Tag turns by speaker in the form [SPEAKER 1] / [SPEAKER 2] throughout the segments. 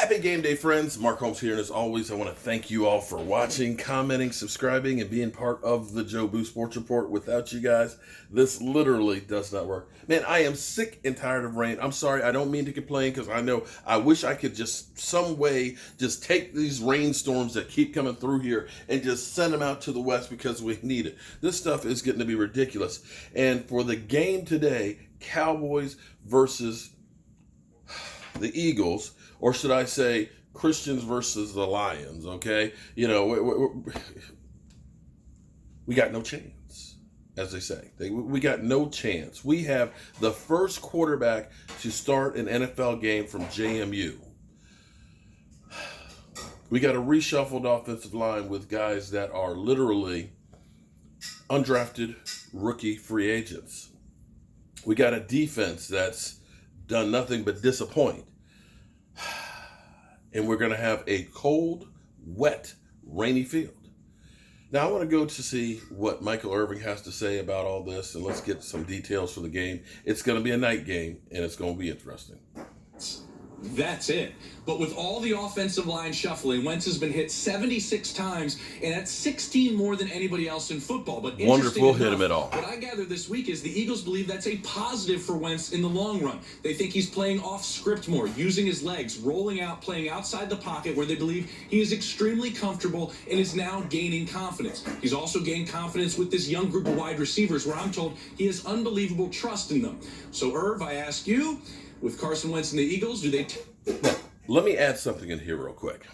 [SPEAKER 1] Happy game day, friends. Mark Holmes here, and as always, I want to thank you all for watching, commenting, subscribing, and being part of the Joe Boo Sports Report. Without you guys, this literally does not work. Man, I am sick and tired of rain. I'm sorry, I don't mean to complain, because I wish I could just some way just take these rainstorms that keep coming through here and just send them out to the west, because we need it. This stuff is getting to be ridiculous. And for the game today, Cowboys versus the Eagles, or should I say Christians versus the Lions, okay? You know, we got no chance, as they say. We got no chance. We have the first quarterback to start an NFL game from JMU. We got a reshuffled offensive line with guys that are literally undrafted rookie free agents. We got a defense that's done nothing but disappoint. And we're going to have a cold, wet, rainy field. Now, I want to go to see what Michael Irvin has to say about all this, and let's get some details for the game. It's going to be a night game, and it's going to be interesting.
[SPEAKER 2] That's it. But with all the offensive line shuffling, Wentz has been hit 76 times, and that's 16 more than anybody else in football. But
[SPEAKER 1] wonderful, hit him at all.
[SPEAKER 2] What I gather this week is the Eagles believe that's a positive for Wentz in the long run. They think he's playing off script more, using his legs, rolling out, playing outside the pocket, where they believe he is extremely comfortable and is now gaining confidence. He's also gained confidence with this young group of wide receivers, where I'm told he has unbelievable trust in them. So, Irv, I ask you, with Carson Wentz and the Eagles, do they...
[SPEAKER 1] Now, let me add something in here real quick,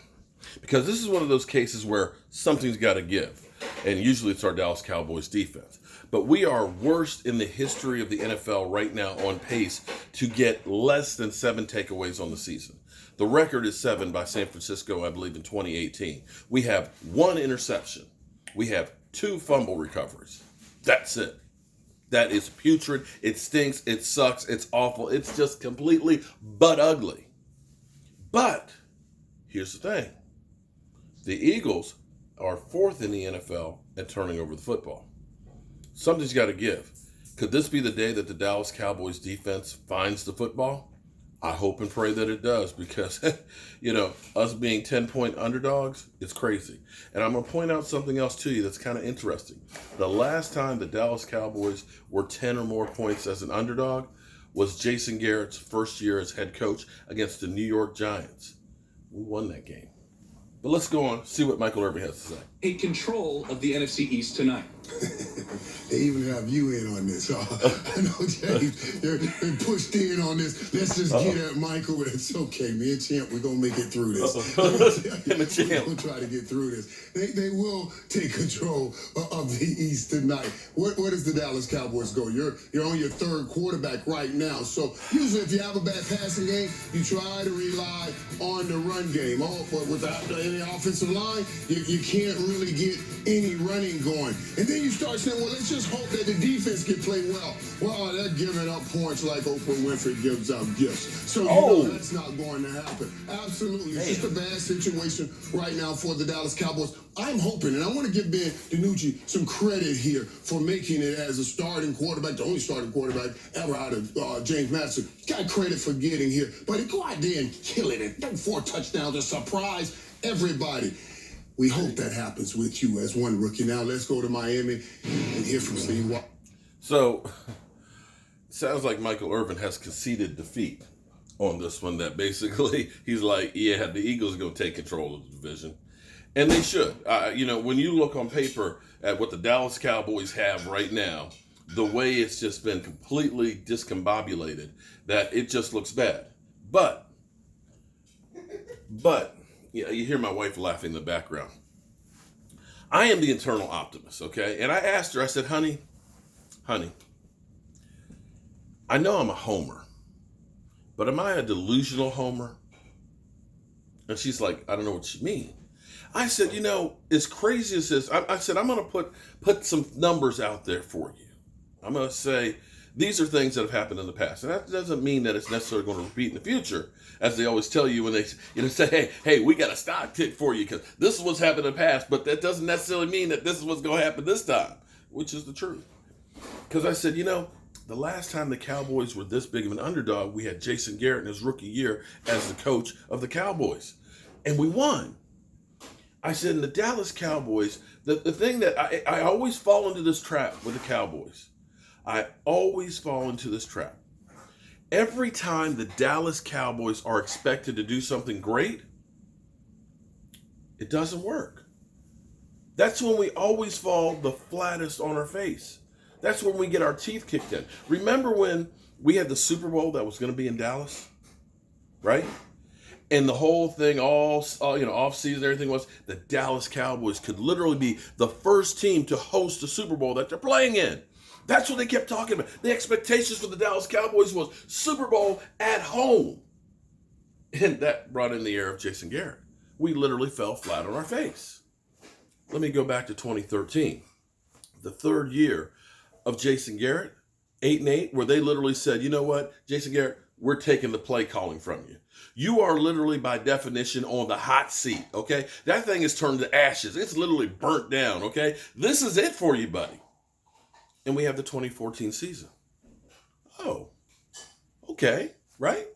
[SPEAKER 1] because this is one of those cases where something's got to give, and usually it's our Dallas Cowboys defense. But we are worst in the history of the NFL right now, on pace to get less than 7 takeaways on the season. The record is 7 by San Francisco, I believe, in 2018. We have 1 interception. We have 2 fumble recoveries. That's it. That is putrid. It stinks. It sucks. It's awful. It's just completely butt ugly. But here's the thing. The Eagles are 4th in the NFL at turning over the football. Something's got to give. Could this be the day that the Dallas Cowboys defense finds the football? I hope and pray that it does, because, us being 10-point underdogs, it's crazy. And I'm going to point out something else to you that's kind of interesting. The last time the Dallas Cowboys were 10 or more points as an underdog was Jason Garrett's first year as head coach against the New York Giants. We won that game. But let's go on, see what Michael Irvin has to say.
[SPEAKER 2] Take control of the NFC East tonight.
[SPEAKER 3] They even have you in on this. I know, James, you're pushed in on this. Let's just get at Michael. It's okay, me and Champ, we're going to make it through this. We're going to try to get through this. They will take control of the East tonight. Where does the Dallas Cowboys go? You're on your 3rd quarterback right now. So usually if you have a bad passing game, you try to rely on the run game. But without any offensive line, you can't really get any running going. And then you start saying, well, let's just hope that the defense can play well. Well, they're giving up points like Oprah Winfrey gives out gifts. So you know that's not going to happen. Absolutely. It's just a bad situation right now for the Dallas Cowboys. I'm hoping, and I want to give Ben DiNucci some credit here for making it as a starting quarterback, the only starting quarterback ever out of James Madison. Got credit for getting here. But go out there and kill it and throw 4 touchdowns to surprise everybody. We hope that happens with you as one rookie. Now let's go to Miami and hear from Steve.
[SPEAKER 1] So, sounds like Michael Irvin has conceded defeat on this one, that basically he's like, yeah, the Eagles are going to take control of the division. And they should. When you look on paper at what the Dallas Cowboys have right now, the way it's just been completely discombobulated, that it just looks bad. But, you hear my wife laughing in the background. I am the internal optimist, okay? And I asked her, I said, honey, I know I'm a homer, but am I a delusional homer? And she's like, I don't know what you mean. I said, as crazy as this, I said, I'm going to put some numbers out there for you. I'm going to say, these are things that have happened in the past. And that doesn't mean that it's necessarily going to repeat in the future, as they always tell you when they say, hey, we got a stock tick for you because this is what's happened in the past, but that doesn't necessarily mean that this is what's going to happen this time, which is the truth. Because I said, the last time the Cowboys were this big of an underdog, we had Jason Garrett in his rookie year as the coach of the Cowboys. And we won. I said, in the Dallas Cowboys, the thing that I always fall into this trap with the Cowboys. I always fall into this trap. Every time the Dallas Cowboys are expected to do something great, it doesn't work. That's when we always fall the flattest on our face. That's when we get our teeth kicked in. Remember when we had the Super Bowl that was going to be in Dallas, right? And the whole thing, off season, everything was the Dallas Cowboys could literally be the first team to host the Super Bowl that they're playing in. That's what they kept talking about. The expectations for the Dallas Cowboys was Super Bowl at home. And that brought in the era of Jason Garrett. We literally fell flat on our face. Let me go back to 2013. The third year of Jason Garrett, 8-8, where they literally said, you know what, Jason Garrett, we're taking the play calling from you. You are literally, by definition, on the hot seat, okay? That thing is turned to ashes. It's literally burnt down, okay? This is it for you, buddy. And we have the 2014 season. Oh, okay, right?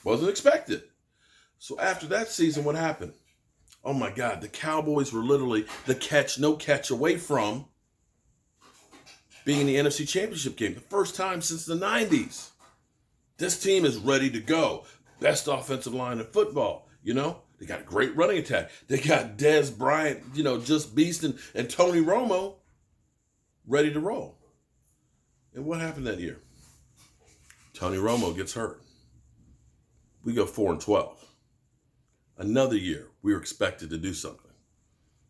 [SPEAKER 1] Wasn't expected. So after that season, what happened? Oh my God, the Cowboys were literally no catch away from being in the NFC Championship game. The first time since the 90s. This team is ready to go. Best offensive line in football, you know? They got a great running attack. They got Dez Bryant, just beasting, and Tony Romo ready to roll. And what happened that year? Tony Romo gets hurt. We go 4-12. Another year, we were expected to do something.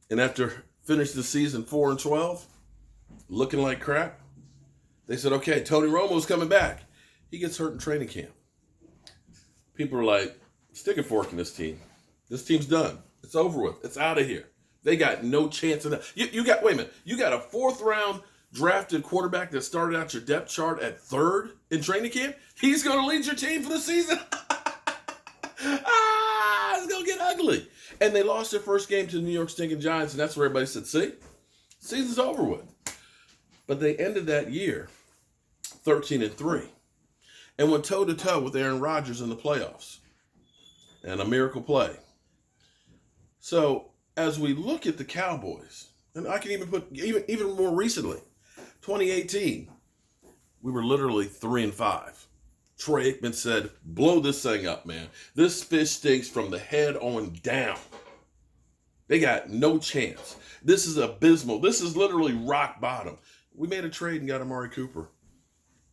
[SPEAKER 1] And after finishing the season 4-12, looking like crap, they said, okay, Tony Romo's coming back. He gets hurt in training camp. People are like, stick a fork in this team. This team's done. It's over with. It's out of here. They got no chance of that. You got a 4th round drafted quarterback that started out your depth chart at 3rd in training camp. He's going to lead your team for the season. It's going to get ugly. And they lost their first game to the New York stinking Giants, and that's where everybody said, see, season's over with. But they ended that year 13-3. And went toe-to-toe with Aaron Rodgers in the playoffs. And a miracle play. So, as we look at the Cowboys, and I can even put, even more recently, 2018, we were literally 3-5. Troy Aikman said, blow this thing up, man. This fish stinks from the head on down. They got no chance. This is abysmal. This is literally rock bottom. We made a trade and got Amari Cooper.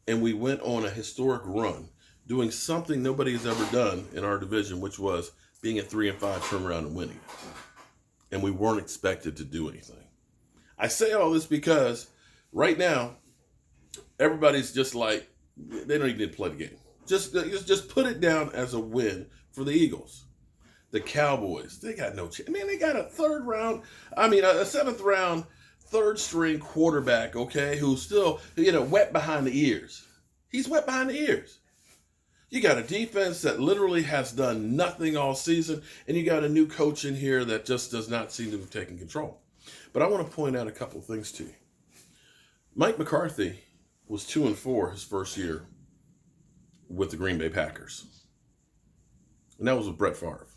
[SPEAKER 1] And we went on a historic run, doing something nobody has ever done in our division, which was being at 3-5, turn around and winning. And we weren't expected to do anything. I say all this because right now, everybody's just like, they don't even need to play the game. Just put it down as a win for the Eagles. The Cowboys, they got no chance. Man, they got a 7th round, 3rd string quarterback, okay, who's still, wet behind the ears. He's wet behind the ears. You got a defense that literally has done nothing all season, and you got a new coach in here that just does not seem to have taken control. But I want to point out a couple of things to you. Mike McCarthy was 2-4 his first year with the Green Bay Packers. And that was with Brett Favre.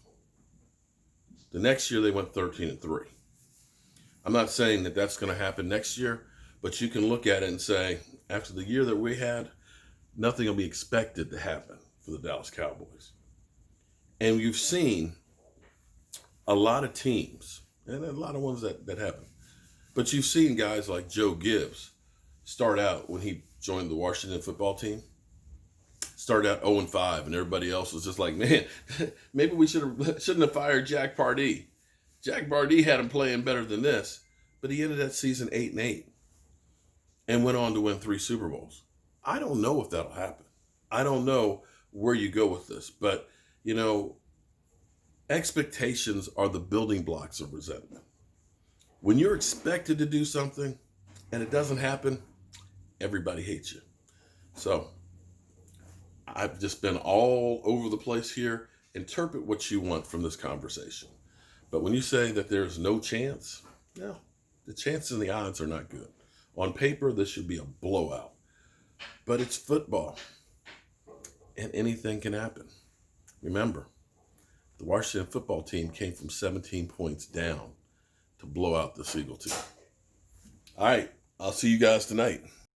[SPEAKER 1] The next year they went 13-3. I'm not saying that that's going to happen next year, but you can look at it and say, after the year that we had, nothing will be expected to happen for the Dallas Cowboys. And you've seen a lot of teams, and a lot of ones that happen, but you've seen guys like Joe Gibbs start out when he joined the Washington football team, started out 0-5, and everybody else was just like, man, maybe we shouldn't have fired Jack Pardee. Jack Pardee had him playing better than this, but he ended that season 8-8 and went on to win 3 Super Bowls. I don't know if that'll happen. I don't know where you go with this, but, expectations are the building blocks of resentment. When you're expected to do something and it doesn't happen, everybody hates you. So I've just been all over the place here. Interpret what you want from this conversation. But when you say that there's no chance, no, the chances and the odds are not good. On paper, this should be a blowout. But it's football, and anything can happen. Remember, the Washington football team came from 17 points down to blow out the Seagull team. All right, I'll see you guys tonight.